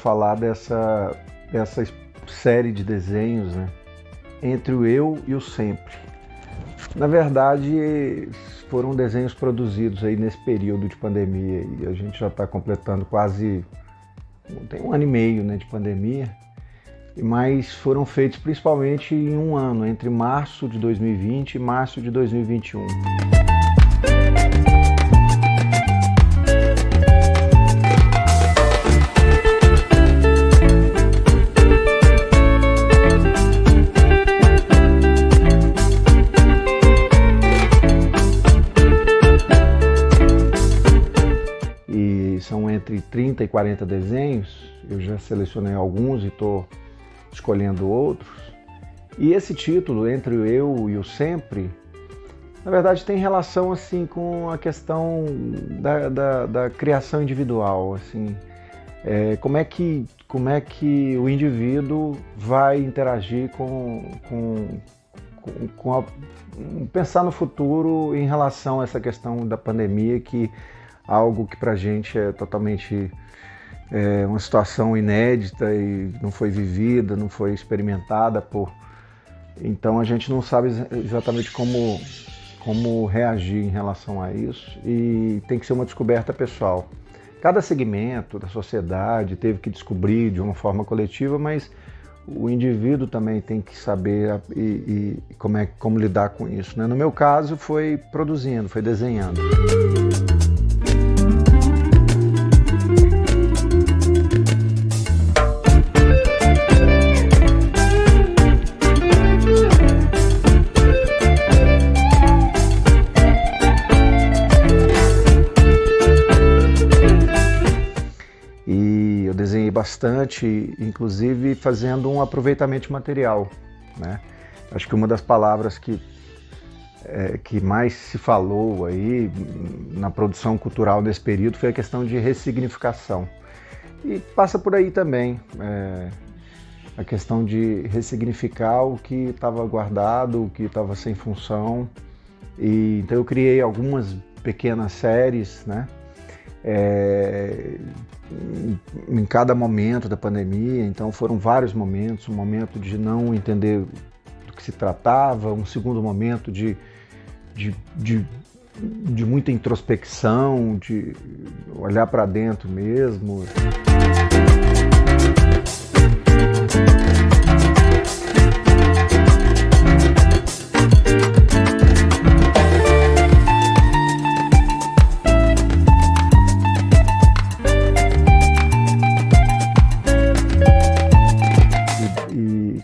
falar dessa série de desenhos, né? Entre o Eu e o Sempre. Na verdade, foram desenhos produzidos aí nesse período de pandemia e a gente já está completando quase, tem 1 ano e meio, né, de pandemia, mas foram feitos principalmente em um ano, entre março de 2020 e março de 2021. São entre 30 e 40 desenhos, eu já selecionei alguns e estou escolhendo outros. E esse título, Entre o Eu e o Sempre, na verdade tem relação assim, com a questão da criação individual. Assim, como é que o indivíduo vai interagir pensar no futuro em relação a essa questão da pandemia, que algo que pra gente é totalmente uma situação inédita e não foi vivida, não foi experimentada então a gente não sabe exatamente como reagir em relação a isso e tem que ser uma descoberta pessoal. Cada segmento da sociedade teve que descobrir de uma forma coletiva, mas o indivíduo também tem que saber como lidar com isso, né? No meu caso foi produzindo, foi desenhando. Eu desenhei bastante, inclusive fazendo um aproveitamento de material, né? Acho que uma das palavras que mais se falou aí na produção cultural desse período foi a questão de ressignificação. E passa por aí também, a questão de ressignificar o que estava guardado, o que estava sem função. Então eu criei algumas pequenas séries, né? Em cada momento da pandemia, então foram vários momentos, um momento de não entender do que se tratava, um segundo momento de muita introspecção, de olhar para dentro mesmo.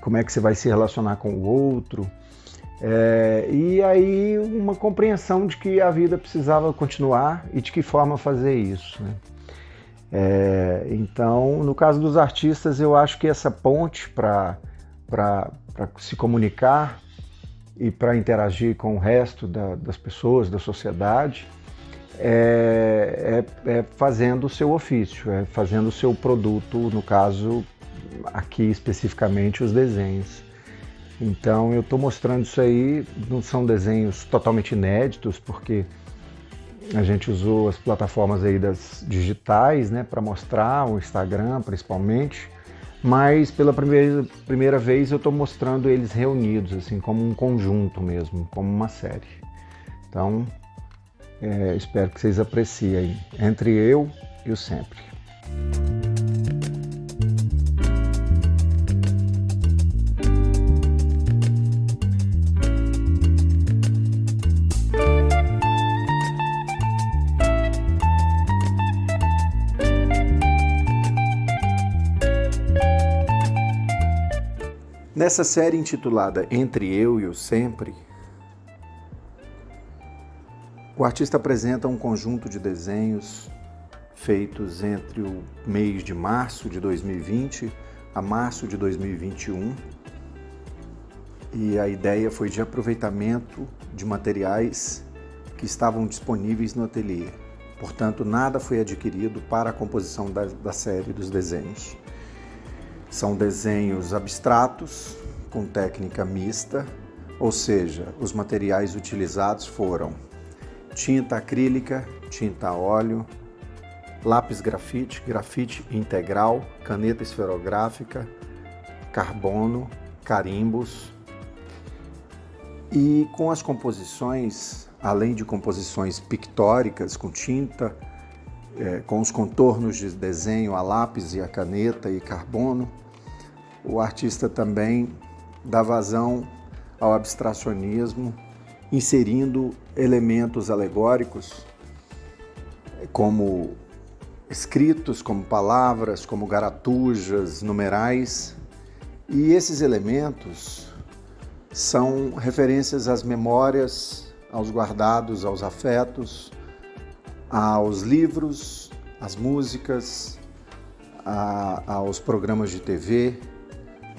Como é que você vai se relacionar com o outro, e aí uma compreensão de que a vida precisava continuar e de que forma fazer isso, né? Então, no caso dos artistas, eu acho que essa ponte para se comunicar e para interagir com o resto das pessoas, da sociedade, fazendo o seu ofício, fazendo o seu produto, no caso aqui especificamente os desenhos. Então eu estou mostrando isso aí, não são desenhos totalmente inéditos, porque a gente usou as plataformas aí das digitais, né, para mostrar, o Instagram principalmente, mas pela primeira vez eu estou mostrando eles reunidos, assim, como um conjunto mesmo, como uma série. Então espero que vocês apreciem Entre Eu e o Sempre. Nessa série intitulada Entre Eu e o Sempre, o artista apresenta um conjunto de desenhos feitos entre o mês de março de 2020 a março de 2021, e a ideia foi de aproveitamento de materiais que estavam disponíveis no ateliê. Portanto, nada foi adquirido para a composição da série dos desenhos. São desenhos abstratos, com técnica mista, ou seja, os materiais utilizados foram tinta acrílica, tinta a óleo, lápis grafite, grafite integral, caneta esferográfica, carbono, carimbos. E com as composições, além de composições pictóricas com tinta, com os contornos de desenho a lápis e a caneta e carbono, o artista também dá vazão ao abstracionismo, inserindo elementos alegóricos como escritos, como palavras, como garatujas, numerais. E esses elementos são referências às memórias, aos guardados, aos afetos, aos livros, às músicas, aos programas de TV,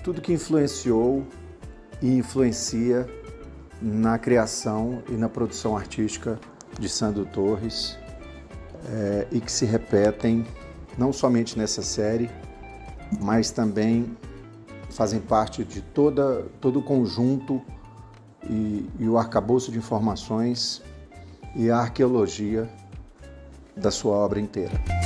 tudo que influenciou e influencia na criação e na produção artística de Sandro Torres, e que se repetem não somente nessa série, mas também fazem parte de todo o conjunto e o arcabouço de informações e a arqueologia da sua obra inteira.